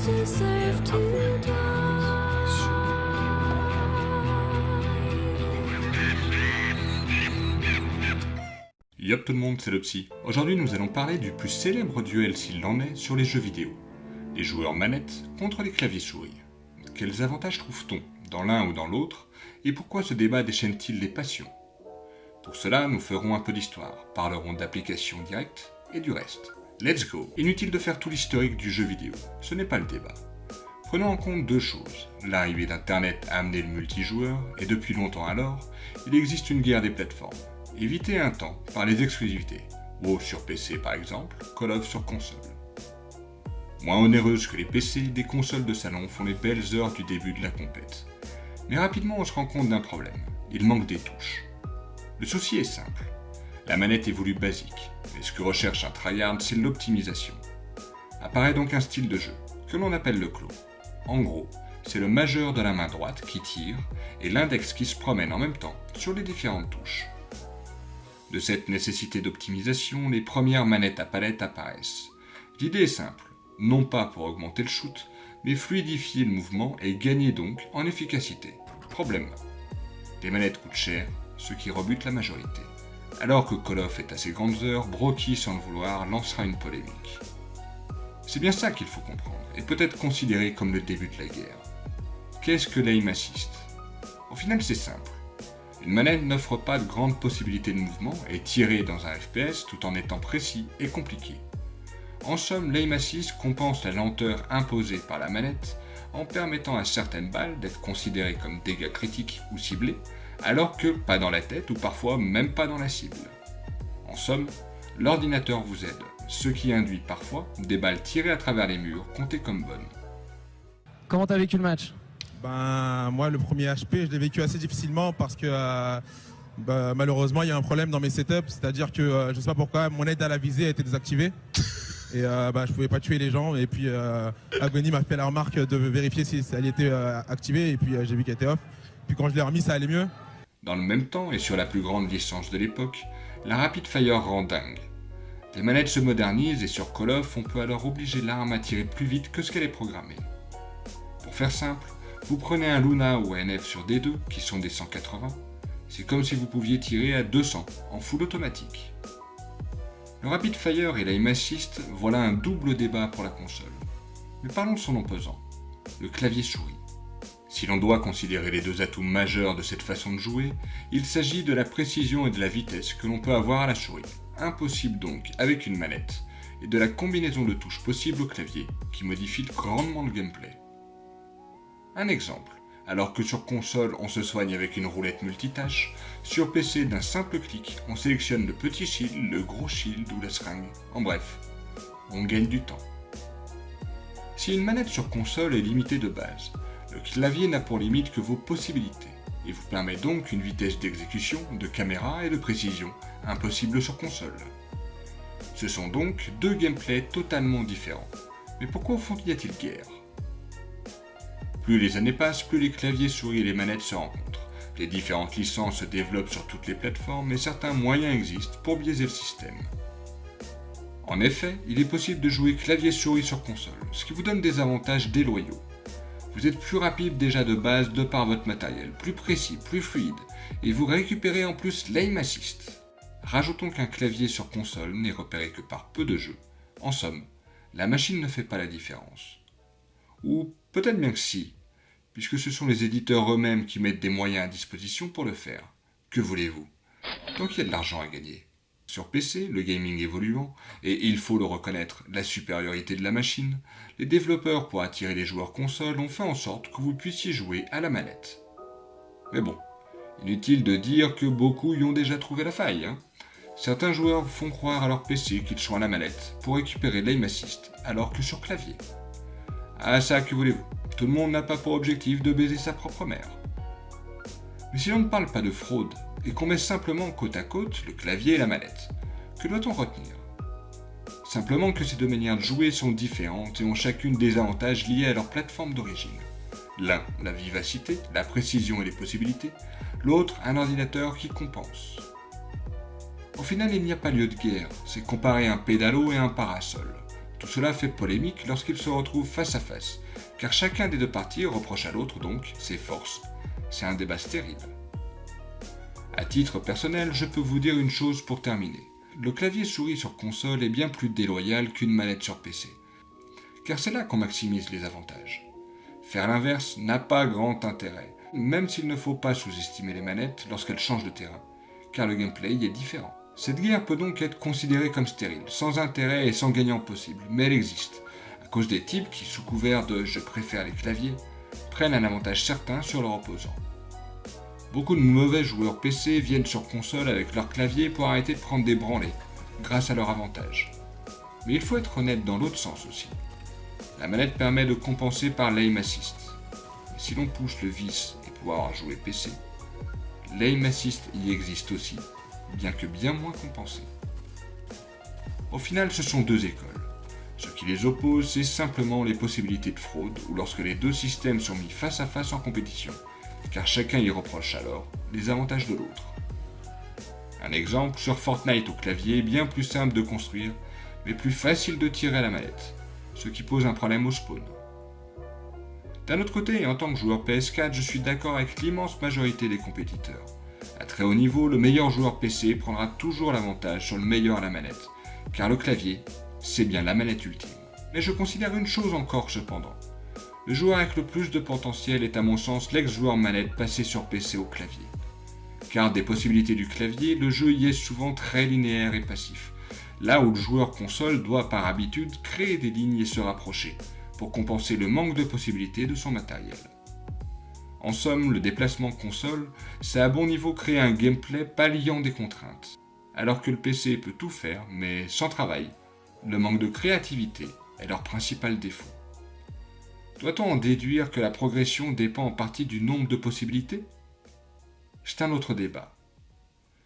deserve to die. Yop tout le monde, c'est le Psy. Aujourd'hui nous allons parler du plus célèbre duel s'il en est sur les jeux vidéo. Les joueurs manettes contre les claviers souris. Quels avantages trouve-t-on dans l'un ou dans l'autre, et pourquoi ce débat déchaîne-t-il les passions? Pour cela, nous ferons un peu d'histoire, parlerons d'applications directes et du reste. Let's go! Inutile de faire tout l'historique du jeu vidéo, ce n'est pas le débat. Prenons en compte deux choses. L'arrivée d'Internet a amené le multijoueur, et depuis longtemps alors, il existe une guerre des plateformes. Évitée un temps par les exclusivités, WoW sur PC par exemple, Call of sur console. Moins onéreuses que les PC, des consoles de salon font les belles heures du début de la compète. Mais rapidement on se rend compte d'un problème, il manque des touches. Le souci est simple, la manette est voulue basique, mais ce que recherche un tryhard c'est l'optimisation. Apparaît donc un style de jeu, que l'on appelle le claw. En gros, c'est le majeur de la main droite qui tire, et l'index qui se promène en même temps sur les différentes touches. De cette nécessité d'optimisation, les premières manettes à palette apparaissent. L'idée est simple, non pas pour augmenter le shoot, mais fluidifier le mouvement et gagner donc en efficacité. Problème, les manettes coûtent cher, ce qui rebute la majorité. Alors que Call of est à ses grandes heures, Brocchi, sans le vouloir, lancera une polémique. C'est bien ça qu'il faut comprendre, et peut-être considérer comme le début de la guerre. Qu'est-ce que l'aim assist? Au final c'est simple. Une manette n'offre pas de grandes possibilités de mouvement et tirer dans un FPS tout en étant précis est compliqué. En somme, l'aim assist compense la lenteur imposée par la manette en permettant à certaines balles d'être considérées comme dégâts critiques ou ciblés, alors que pas dans la tête ou parfois même pas dans la cible. En somme, l'ordinateur vous aide, ce qui induit parfois des balles tirées à travers les murs comptées comme bonnes. Comment t'as vécu le match? Moi, le premier HP, je l'ai vécu assez difficilement parce que malheureusement, il y a un problème dans mes setups. C'est-à-dire que je ne sais pas pourquoi, mon aide à la visée a été désactivée. Et je ne pouvais pas tuer les gens. Et puis, Agony m'a fait la remarque de vérifier si elle était activée. Et puis, j'ai vu qu'elle était off. Puis, quand je l'ai remis, ça allait mieux. Dans le même temps, et sur la plus grande licence de l'époque, la Rapid Fire rend dingue. Les manettes se modernisent et sur Call of, on peut alors obliger l'arme à tirer plus vite que ce qu'elle est programmée. Pour faire simple, vous prenez un Luna ou un NF sur D2, qui sont des 180, c'est comme si vous pouviez tirer à 200, en full automatique. Le Rapid Fire et l'aim assist, voilà un double débat pour la console. Mais parlons de son opposant, le clavier souris. Si l'on doit considérer les deux atouts majeurs de cette façon de jouer, il s'agit de la précision et de la vitesse que l'on peut avoir à la souris, impossible donc avec une manette, et de la combinaison de touches possible au clavier, qui modifie grandement le gameplay. Un exemple, alors que sur console on se soigne avec une roulette multitâche, sur PC d'un simple clic on sélectionne le petit shield, le gros shield ou la seringue, en bref, on gagne du temps. Si une manette sur console est limitée de base, le clavier n'a pour limite que vos possibilités, et vous permet donc une vitesse d'exécution, de caméra et de précision impossible sur console. Ce sont donc deux gameplays totalement différents. Mais pourquoi au fond y a-t-il guerre? Plus les années passent, plus les claviers souris et les manettes se rencontrent. Les différentes licences se développent sur toutes les plateformes et certains moyens existent pour biaiser le système. En effet, il est possible de jouer clavier-souris sur console, ce qui vous donne des avantages déloyaux. Vous êtes plus rapide déjà de base de par votre matériel, plus précis, plus fluide, et vous récupérez en plus l'aim assist. Rajoutons qu'un clavier sur console n'est repéré que par peu de jeux. En somme, la machine ne fait pas la différence. Ou peut-être bien que si, puisque ce sont les éditeurs eux-mêmes qui mettent des moyens à disposition pour le faire. Que voulez-vous? Tant qu'il y a de l'argent à gagner. Sur PC, le gaming évoluant, et il faut le reconnaître, la supériorité de la machine, les développeurs pour attirer les joueurs consoles ont fait en sorte que vous puissiez jouer à la manette. Mais bon, inutile de dire que beaucoup y ont déjà trouvé la faille, hein. Certains joueurs font croire à leur PC qu'ils sont à la manette pour récupérer l'aim assist, alors que sur clavier. Ah ça, que voulez-vous? Tout le monde n'a pas pour objectif de baiser sa propre mère. Mais si l'on ne parle pas de fraude, et qu'on met simplement côte à côte le clavier et la manette, que doit-on retenir? Simplement que ces deux manières de jouer sont différentes et ont chacune des avantages liés à leur plateforme d'origine. L'un, la vivacité, la précision et les possibilités, l'autre, un ordinateur qui compense. Au final, il n'y a pas lieu de guerre, c'est comparer un pédalo et un parasol. Tout cela fait polémique lorsqu'ils se retrouvent face à face, car chacun des deux partis reproche à l'autre donc ses forces. C'est un débat stérile. À titre personnel, je peux vous dire une chose pour terminer. Le clavier souris sur console est bien plus déloyal qu'une manette sur PC, car c'est là qu'on maximise les avantages. Faire l'inverse n'a pas grand intérêt, même s'il ne faut pas sous-estimer les manettes lorsqu'elles changent de terrain, car le gameplay y est différent. Cette guerre peut donc être considérée comme stérile, sans intérêt et sans gagnant possible, mais elle existe, à cause des types qui, sous couvert de « je préfère les claviers », prennent un avantage certain sur leurs opposants. Beaucoup de mauvais joueurs PC viennent sur console avec leur clavier pour arrêter de prendre des branlées, grâce à leur avantage. Mais il faut être honnête dans l'autre sens aussi. La manette permet de compenser par l'aim assist. Et si l'on pousse le vice et pouvoir jouer PC, l'aim assist y existe aussi, bien que bien moins compensé. Au final, ce sont deux écoles. Ce qui les oppose, c'est simplement les possibilités de fraude ou lorsque les deux systèmes sont mis face à face en compétition, car chacun y reproche alors les avantages de l'autre. Un exemple, sur Fortnite au clavier est bien plus simple de construire, mais plus facile de tirer à la manette, ce qui pose un problème au spawn. D'un autre côté, en tant que joueur PS4, je suis d'accord avec l'immense majorité des compétiteurs. À très haut niveau, le meilleur joueur PC prendra toujours l'avantage sur le meilleur à la manette, car le clavier, c'est bien la manette ultime. Mais je considère une chose encore cependant. Le joueur avec le plus de potentiel est à mon sens l'ex-joueur manette passé sur PC au clavier. Car des possibilités du clavier, le jeu y est souvent très linéaire et passif, là où le joueur console doit par habitude créer des lignes et se rapprocher, pour compenser le manque de possibilités de son matériel. En somme, le déplacement console, c'est à bon niveau créer un gameplay palliant des contraintes, alors que le PC peut tout faire, mais sans travail, le manque de créativité est leur principal défaut. Doit-on en déduire que la progression dépend en partie du nombre de possibilités ? C'est un autre débat.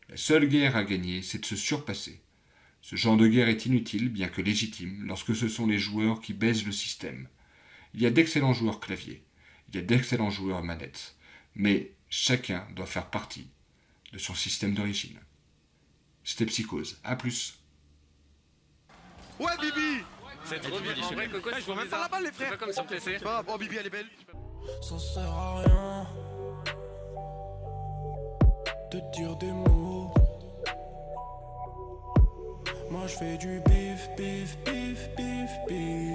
La seule guerre à gagner, c'est de se surpasser. Ce genre de guerre est inutile, bien que légitime, lorsque ce sont les joueurs qui baisent le système. Il y a d'excellents joueurs clavier, il y a d'excellents joueurs manettes, mais chacun doit faire partie de son système d'origine. C'était Psychose, à plus. Ouais, Bibi! C'est trop bien, en vrai, Coco, Je vois même pas la balle, les frères! pas comme sur PC. Oh, Bibi, elle est belle! Ça sert à rien de dire des mots. Moi je fais du bif, bif, bif, bif, bif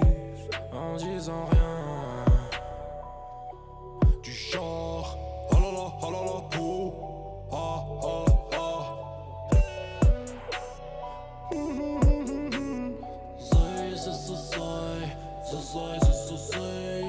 en disant rien. Du genre oh là là, oh, ah, ah, ah. Say, say, say, say, say, say, say, say.